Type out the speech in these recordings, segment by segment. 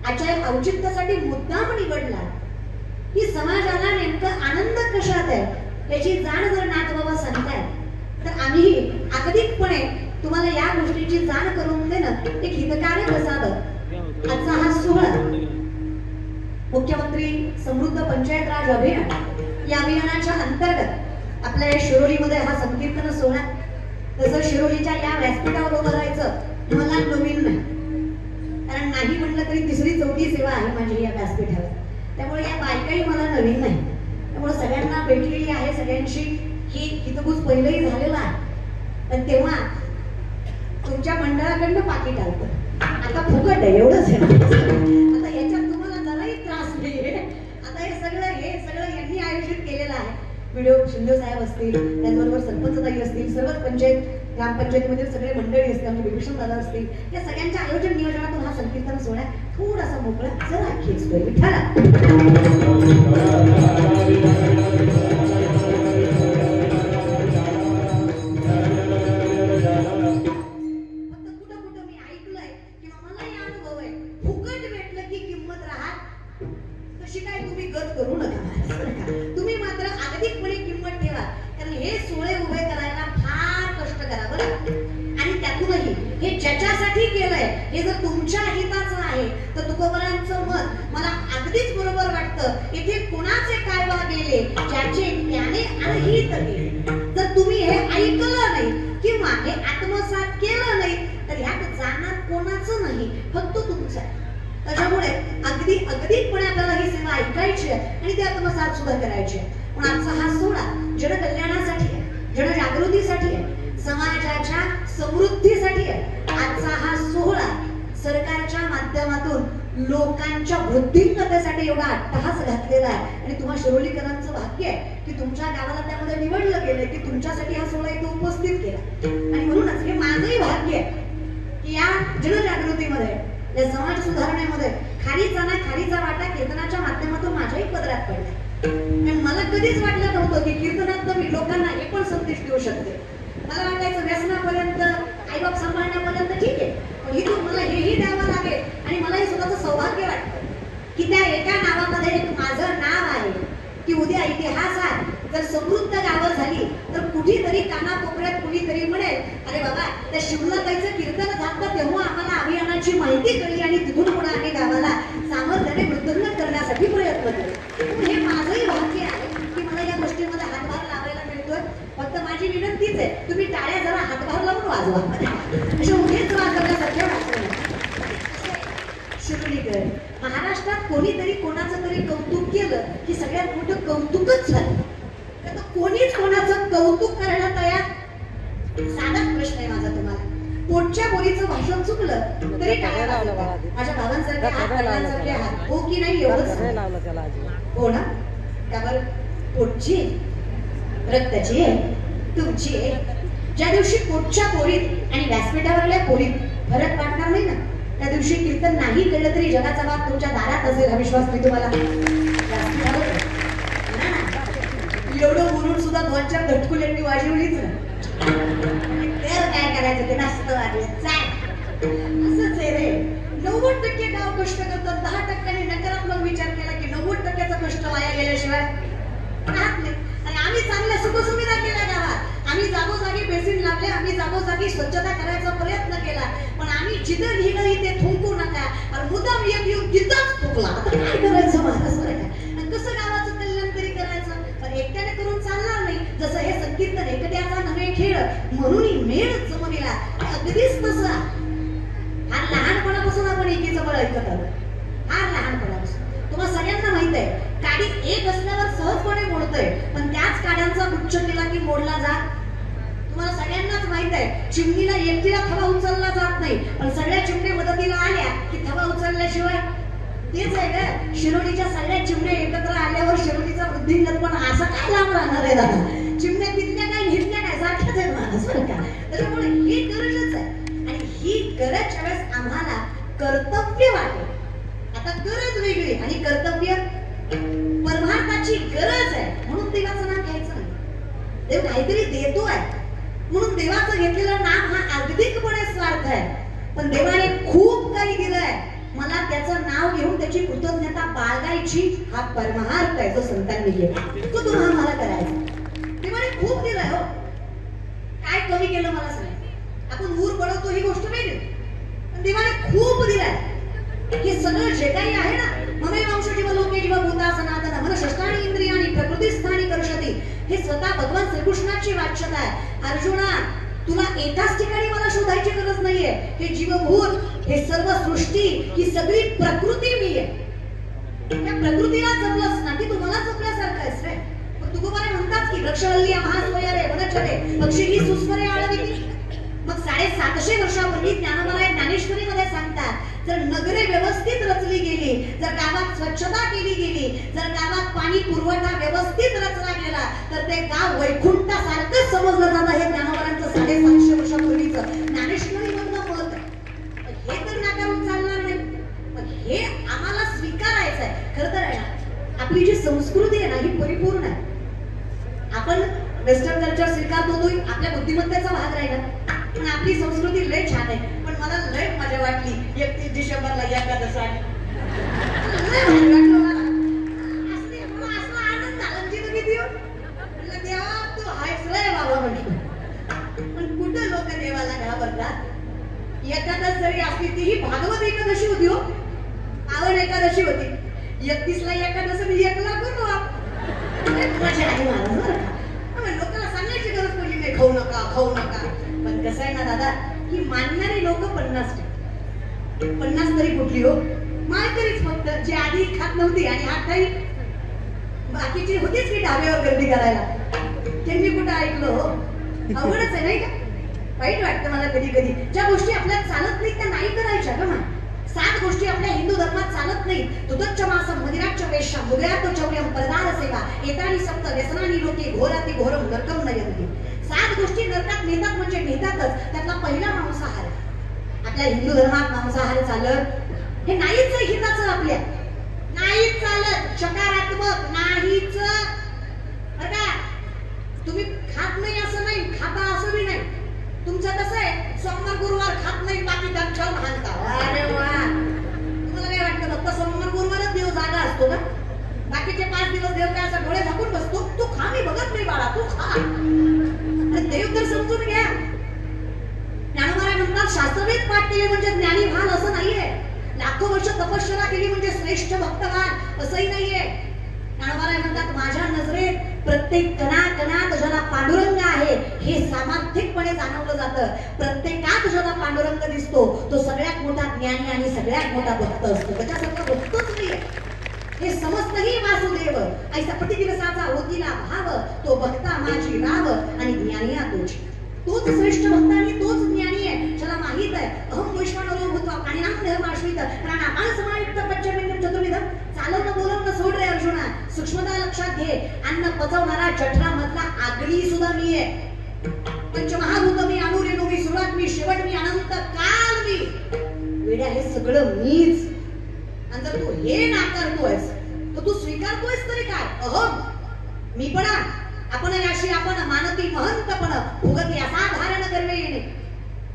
आजच्या औचित्यासाठी मुद्दाम निवडला की समाजाला नेमकं आनंद कशात आहे याची जाण जर नाथबाबा सांगतायत तर आम्ही अगदीकपणे तुम्हाला या गोष्टीची जाण करून देणं एक हितकारक असावं. आजचा हा सोहळा मुख्यमंत्री समृद्ध पंचायत राज अभियान या अभियानाच्या अंतर्गत आपल्या शिरोलीमध्ये हा संकीर्तन सोहळा, तसं शिरोलीच्या या व्यासपीठावर उभं राहायचं मला नवीन नाही, कारण नाही म्हटलं तरी तिसरी चौथी सेवा आहे माझी या व्यासपीठावर. त्यामुळे या बायकाही मला नवीन नाही, त्यामुळे सगळ्यांना भेटलेली आहे, सगळ्यांशी ही हितगुज पहिलंही झालेलं आहे. पण तेव्हा तुमच्या मंडळाकडनं पाकिट आलं, आता फुकट आहे एवढंच आहे. आता याच्यात तुम्हाला जराही त्रास नाहीये. आता हे सगळं यांनी आयोजित केलेलं आहे. व्हिडिओ शिंदे साहेब असतील, त्याचबरोबर सरपंचताई असतील, सर्वच पंचायत ग्रामपंचायतीमधील सगळे मंडळी असतील, आमचे विभूषण दादा असतील, या सगळ्यांच्या आयोजन नियोजनातून हा संकीर्तन सोहळा थोडासा मोकळा जरा खेचतोय विठ्ठला. करू नका, तुम्ही मात्र अगदीकपणे किंमत ठेवा, कारण हे सोहळे उभे करायला फार कष्ट करा बरं. आणि त्यातूनही हे ज्याच्यासाठी केलंय हे जर तुमच्या हिताचं आहे तर तुकोबरांचं मत मला अगदीच बरोबर वाटतं. इथे कुणाचे काय वा गेले ज्याचे त्याने अनहित केले. जर तुम्ही हे ऐकलं नाही किंवा हे आत्मसात केलं नाही तर ह्यात जाणार कोणाचं नाही, फक्त तुमचं आहे. त्याच्यामुळे अगदीपणे आपल्याला ही सेवा ऐकायची आहे आणि ती आत्मसात सुद्धा करायची आहे. पण आजचा हा सोहळा जनकल्याणासाठी आहे, जनजागृतीसाठी आहे, समाजाच्या समृद्धीसाठी आहे. आजचा हा सोहळा सरकारच्या माध्यमातून लोकांच्या वृद्धिंगतेसाठी एवढा अट्टहास घातलेला आहे. आणि तुम्हा शिरोलीकरांचं भाग्य आहे की तुमच्या गावाला त्यामध्ये निवडलं गेलं, की तुमच्यासाठी हा सोहळा इथे उपस्थित केला. आणि म्हणूनच हे माझंही भाग्य आहे की या जनजागृतीमध्ये, या समाज सुधारणेमध्ये खारीचा वाटा कीर्तनाच्या माध्यमातून माझ्याही पदरात पडला. मला कधीच वाटलं नव्हतं की कीर्तनात मी लोकांना हे पण संदेश देऊ शकते. मला वाटायचं व्यसनापर्यंत, आईबाप सांभाळण्यापर्यंत ठीक आहे, पण इथून मला हेही द्यावं लागेल. आणि मला हे स्वतःचं सौभाग्य वाटतं की त्या एका नावामध्ये एक माझं नाव आहे, की उद्या इतिहास आहे. जर समृद्ध गावं झाली तर कुठेतरी कानाकोपऱ्यात कुणीतरी म्हणेल, अरे बाबा त्या शिवलाताईचं कीर्तन झालं तेव्हा आम्हाला अभियानाची माहिती कळली आणि तिथून पुढे आम्ही गावाला सामर्थ्याने वृद्धिंगत करण्यासाठी प्रयत्न केले. हे माझंही भाग्य आहे की मला या गोष्टीमध्ये हातभार लावायला मिळतोय. फक्त माझी विनंतीच आहे, तुम्ही टाळ्या जरा हातभार लावून वाजवा, असे उगेच वाजवण्यासारख्या वाजवल्या. शिरोलीकर महाराष्ट्रात कोणीतरी कोणाचं तरी कौतुक केलं की सगळ्यात मोठं कौतुकच झालं. कोणीच कोणाचं कौतुक करायला तयार. साधाच प्रश्न आहे माझा तुम्हाला, पोटच्या बोलीचं भाषण चुकलं तरी टाळ्या वाजवतात. माझ्या भावांसारखे हात, वडिलांसारखे हात, हो की नाही एवढंच हो ना. त्यावर पोटची रक्ताची तुमची ज्या दिवशी पोटच्या पोरीत आणि व्यासपीठावरल्या पोरीत फरक वाटणार नाही ना, त्या दिवशी कीर्तन नाही कळलं तरी जगाचा बाप तुमच्या दारात असेल हा विश्वास मी तुम्हाला. एवढं बोलून सुद्धा 2-4 धटकुल्यांनी वाजवलीच ना, तर काय करायचं, ते नाचतं वाजलं असंच आहे रे. 90% गाव कष्ट करतात, 10% नकारात्मक विचार केला की 90%चा कष्ट वाया गेल्याशिवाय राहत नाही. आणि आम्ही चांगल्या सुखसुविधा केल्या गावात, आम्ही जागोजागी बेसिन लावले, आम्ही जागोजागी स्वच्छता करायचा प्रयत्न केला. पण आम्ही जिथं लिहिलं इथे थुंकू नका, आणि मुद्दाम एक येऊन तिथंच थुंकला. आता काय करायचं महाराष्ट्र, कसं गावाचं कल्याण तरी करायचं. एकट्याने करून चालणार नाही. जसं हे संकीर्तन एकट्याचा नव्हे खेळ म्हणून मेळ जमविला, अगदीच तसा हा लहानपणापासून आपण एकीचं बळ ऐकत आलो. हा लहानपणापासून तुम्हाला सगळ्यांना माहित आहे, काडी एक असल्यावर सहजपणे मोडतंय, पण त्याच काड्यांचा गुच्छ केला की मोडला जात. तुम्हाला सगळ्यांनाच माहित आहे, चिमणीला एकटीला थवा उचलला जात नाही, पण सगळ्या चिमण्या मदतीला आल्या की थवा उचलल्याशिवाय. तेच आहे का, शिरोलीच्या सगळ्या चिमण्या एकत्र आल्यावर शिरोलीचा वृद्धिंगत पण असं काय लांब राहणार आहे दादा. चिमण्या तिथल्या काय हिरल्या काय सारख्याच आहे माणूस बरं का. त्याच्यामुळे ही गरजच आहे. आणि ही गरज ज्यावेळेस आम्हाला कर्तव्य वाटेल, आता गरज वेगळी आणि कर्तव्य परमार्थाची गरज आहे म्हणून देवाचं नाव घ्यायचं नाही. देव काहीतरी देतोय म्हणून देवाचं घेतलेलं नाम हा अगदीकपणे स्वार्थ आहे. पण देवाने खूप काही दिलंय, मला त्याचं नाव घेऊन त्याची कृतज्ञता बाळगायची हा परमार्थ आहे जो संतांनी केला. तो तुम्हाला आम्हाला करायचा. देवाने खूप दिलंय हो. काय कमी केलं मला सांग. आपण ऊर पडवतो ही गोष्ट वेगळी, पण देवाने खूप दिलंय. हे सगळं जे काही आहे ना, ममे वंश जीव लोके जीव भूता सनातन मन षष्ठाणी इंद्रियाणी प्रकृती स्थानी कर्षती, हे स्वतः भगवान श्रीकृष्णाची वाच्यता आहे. अर्जुना, तुला एकाच ठिकाणी मला शोधायची गरज नाहीये. हे जीवभूत, हे सर्व सृष्टी, ही सगळी प्रकृती मी आहे. त्या प्रकृतीला जपलंस ना की तुम्हाला जपल्यासारखं आहेस रे. पण तुकोबाने म्हणतात की वृक्षवल्ली महास्वया रे वनचरे पक्षी ही सुस्मरे आळविती. मग 750 वर्षापूर्वी ज्ञानोबा ज्ञानेश्वरीमध्ये सांगतात, जर नगरे व्यवस्थित रचली गेली, जर गावात स्वच्छता केली गेली, जर गावात पाणी पुरवठा व्यवस्थित रचला गेला, तर ते गाव वैकुंठासारखं समजलं जातं. हे ज्ञानोबांचं 750 वर्षापूर्वीचं ज्ञानेश्वरीमधलं मत आहे. हे तर नाकारून चालणार नाही. पण हे आम्हाला स्वीकारायचं आहे. खरं तर आहे ना, आपली जी संस्कृती आहे ना, ही परिपूर्ण आहे. आपण वेस्टर्न कल्चर स्वीकारतो, तो आपल्या बुद्धिमत्तेचा भाग राहिला. पण आपली संस्कृती लय छान आहे. पण मला लय मजा वाटली 31 डिसेंबरला एकादश आली. लय भारी वाटलं मला. असला आनंद झाला की तुम्ही देव म्हटलं, देवा तू आहेस रे बाबा म्हटलं. पण कुठं लोक देवाला घाबरतात. एकादश जरी असली तीही भागवत एकादशी होती हो, पावन एकादशी होती. 31 ला एकादश मी 1 ला करू मजा आली मला. लोकांना सांगायची गरज पडली नाही खाऊ नका खाऊ नका. पण कसं आहे ना दादा, की मानणारी लोक 50 तरी कुठली हो, माळकरीच फक्त, जे आधी खात नव्हती आणि आताही बाकीची होतीच की ढाब्यावर गर्दी करायला. त्यांनी कुठं ऐकलं हो. अवघडच आहे नाही का. वाईट वाटतं मला कधी कधी. ज्या गोष्टी आपल्याला चालत नाही त्या नाही करायच्या का. 7 गोष्टी आपल्या हिंदू धर्मात चालत नाही. तुदच्च मासम मदिराच्च वेश्या मुद्र्यात चौर्यम परदार सेवा एतानी सप्त व्यसनानी लोके घोराती घोरम नरकम नयन्ति. 7 गोष्टी नरकात नेतात म्हणजे नेतातच. त्यातला पहिला मांसाहार. आपल्या हिंदू धर्मात मांसाहार चालत हे नाहीच आहे. हिताचं आपल्या नाहीच चालत. सकारात्मक नाहीच. बघा, तुम्ही खात नाही असं नाही, खाता असं बी नाही. तुमचं कसं आहे, सोमवार गुरुवार खात नाही, बाकी दक्षण घालता. अरे वा, तुम्हाला काय वाटतं फक्त सोमवार गुरुवारच देव जागा असतो ना? बाकीचे 5 दिवस देव काय असं डोळे झाकून बसतो? तू खा, मी बघत नाही बाळा, तू खा. देव तर समजून घ्या. ज्ञानोबा म्हणतात, शास्त्रवेद पाठ केले म्हणजे ज्ञानी व्हाल असं नाहीये. लाखो वर्ष तपश्चर्या केली म्हणजे श्रेष्ठ भक्त व्हाल असंही नाहीये. ज्ञानोबा म्हणतात, माझ्या नजरेत प्रत्येक कणाकणात ज्याला पांडुरंग आहे हे सामार्थ्यपणे जाणवलं जातं. प्रत्येकात ज्याला पांडुरंग दिसतो तो सगळ्यात मोठा ज्ञानी आणि सगळ्यात मोठा भक्त असतो. त्याच्यासारखा भक्तच नाहीये. हे समजतही वासुदेव ऐसा प्रतिदिवसाचा होतीला भाव, तो भक्ता माझी राव आणि ज्ञानी तोच. तोच श्रेष्ठ भक्त आणि तोच ज्ञानी आहे. ज्याला माहित आहे अहम वैश्वानरो भूत्वा प्राणिनां देहमाश्रित प्राणापान समायुक्त पंचमेंद्रिय चतुर्विध. चालवणं बोलवणं सोड रे अर्जुना. सूक्ष्मता लक्षात घे. अन्न पचवणारा जठरामधला आग्नी सुद्धा मी आहे. पंचमहाभूत मी, अणुरेणू मी, सुरुवात मी, शेवट मी, अनंत काल मी. वेड्या हे सगळं मीच. आणि जर तू हे नाकारतोयस तर तू स्वीकारतोयस तरी काय. अहम मीपणा, आपण याशी आपण मानती महंतपण भुगती असाधारण करणे येणे.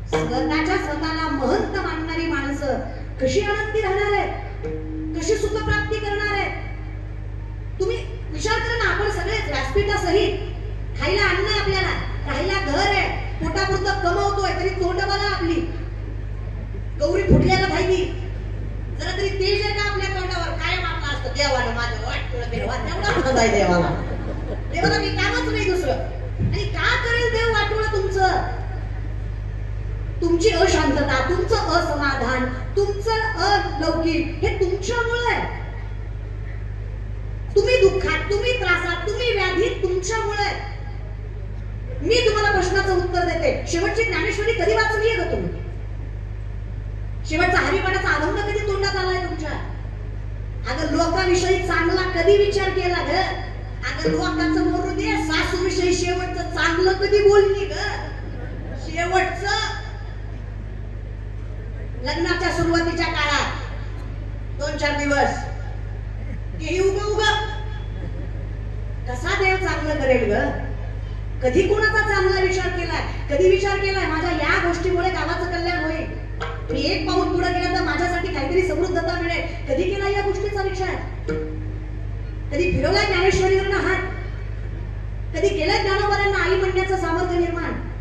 स्वतःला महंत मानणारी माणसं कशी आनंदी राहणार आहेत, कशी सुख प्राप्ती करणार आहेत. तुम्ही विचार करा ना. आपण सगळेच व्यासपीठासहित खायला अन्न आहे, आपल्याला राहायला घर आहे, पोटापुरतं कमवतोय, तरी तोंड बघा आपली. गौरी फुटल्याला माहिती जरा तरी तेज आहे का आपल्या तोंडावर. कायम आपलं असतं देवाला माझं वाटतं देवा, तेवढा म्हणत आहे देवाला. देवाला मी कामच नाही दुसरं. आणि का करेल देव वाटोळं तुमचं? तुमची अशांतता, तुमचं असमाधान, तुमचं अलौकिक हे तुमच्यामुळे आहे. तुम्ही दुःखात, तुम्ही त्रासात, तुम्ही व्याधीत तुमच्यामुळे. मी तुम्हाला प्रश्नाचं उत्तर देते. शेवटची ज्ञानेश्वरी कधी वाचली आहे का तुम्ही? शेवटचा हरिपाठाचा अभंग कधी तोंडात आलाय तुमच्या? अगं लोकांविषयी चांगला कधी विचार केला ग? अगं लोकांचं मरू दे, सासूविषयी शेवटचं चांगलं कधी बोलली ग? शेवटचं लग्नाच्या सुरुवातीच्या काळात 2-4 दिवस की उगा कसा देव चांगलं करेल ग? कधी कोणाचा चांगला विचार केलाय? कधी विचार केलाय माझ्या या गोष्टीमुळे गावाचं कल्याण होईल, मी एक पाऊल पुढे गेला तर माझ्यासाठी काहीतरी समृद्धता मिळेल? कधी केला या तुमचा रिक्षा आहे? कधी फिरवलाय ज्ञानेश्वरीवरनं हात? कधी केलं ज्ञानोबांना आई म्हणण्याचं सामर्थ्य निर्माण?